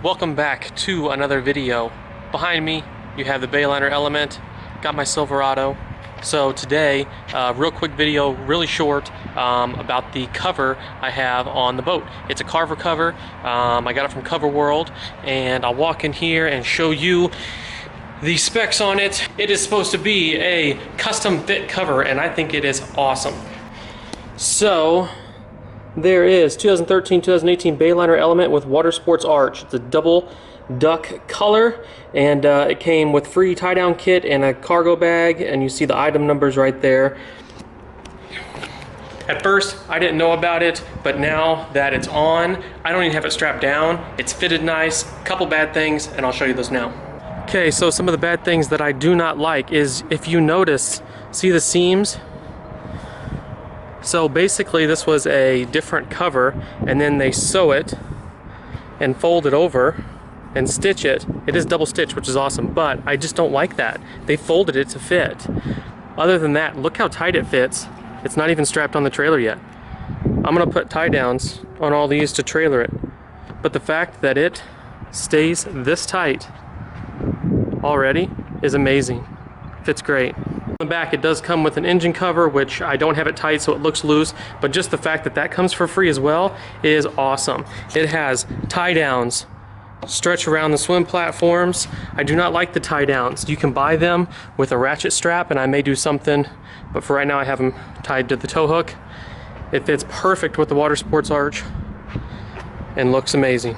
Welcome back to another video. Behind me you have the Bayliner Element, got my Silverado. So today, real quick video, really short, about the cover I have on the boat. It's a Carver cover. I got it from Cover World, and I'll walk in here and show you the specs on it. It is supposed to be a custom fit cover, and I think it is awesome. So there is 2013-2018 Bayliner Element with Water Sports Arch. It's a double duck color, and it came with free tie-down kit and a cargo bag, and you see the item numbers right there. At first I didn't know about it, but now that it's on, I don't even have it strapped down. It's fitted nice. Couple bad things, and I'll show you those now. Okay, so some of the bad things that I do not like is, if you notice, see the seams? So basically this was a different cover, and then they sew it and fold it over and stitch it. It is double stitched, which is awesome, but I just don't like that. They folded it to fit. Other than that, look how tight it fits. It's not even strapped on the trailer yet. I'm gonna put tie downs on all these to trailer it, but the fact that it stays this tight already is amazing. Fits great. On the back it does come with an engine cover, which I don't have it tight so it looks loose, but just the fact that that comes for free as well is awesome. It has tie downs, stretch around the swim platforms. I do not like the tie downs. You can buy them with a ratchet strap, and I may do something, but for right now I have them tied to the tow hook. It fits perfect with the Water Sports Arch and looks amazing.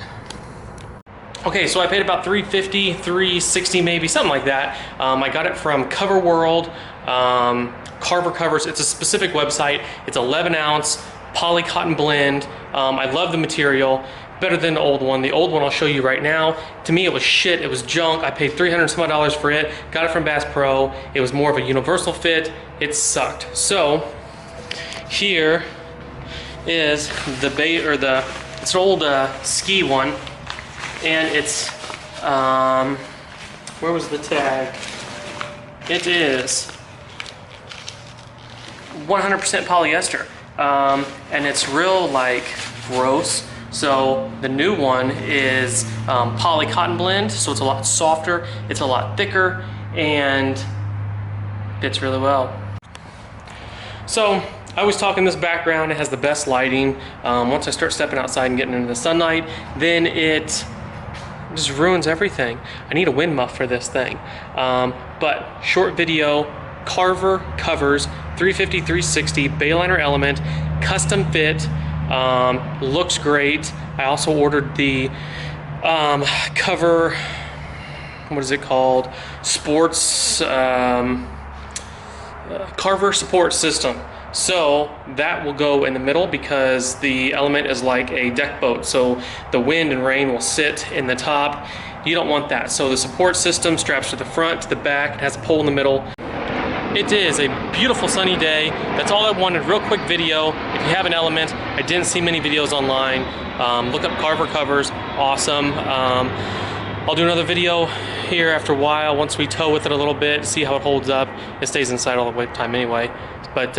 Okay, so I paid about $350, $360 maybe, something like that. I got it from Cover World, Carver Covers. It's a specific website. It's 11 ounce poly cotton blend. I love the material, better than the old one. The old one I'll show you right now. To me it was shit, it was junk. I paid $300 some odd for it. Got it from Bass Pro. It was more of a universal fit. It sucked. So here is the it's an old ski one. And it's, where was the tag? It is 100% polyester, and it's real like gross. So the new one is poly cotton blend, so it's a lot softer, it's a lot thicker, and fits really well. So I was talking this background, it has the best lighting. Once I start stepping outside and getting into the sunlight, then it just ruins everything. I need a wind muff for this thing. But short video, Carver Covers, $350, $360, Bayliner Element, custom fit, looks great. I also ordered the cover, what is it called? Sports, Carver support system. So that will go in the middle because the Element is like a deck boat, so the wind and rain will sit in the top. You don't want that. So the support system straps to the front, to the back, it has a pole in the middle. It is a beautiful sunny day. That's all I wanted, real quick video. If you have an Element, I didn't see many videos online. Look up Carver Covers, awesome. I'll do another video here after a while once we tow with it a little bit, see how it holds up. It stays inside all the time anyway. But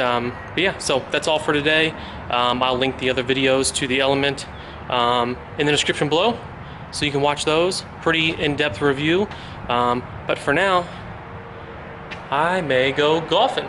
yeah, so that's all for today. I'll link the other videos to the Element in the description below, so you can watch those. Pretty in-depth review. But for now, I may go golfing.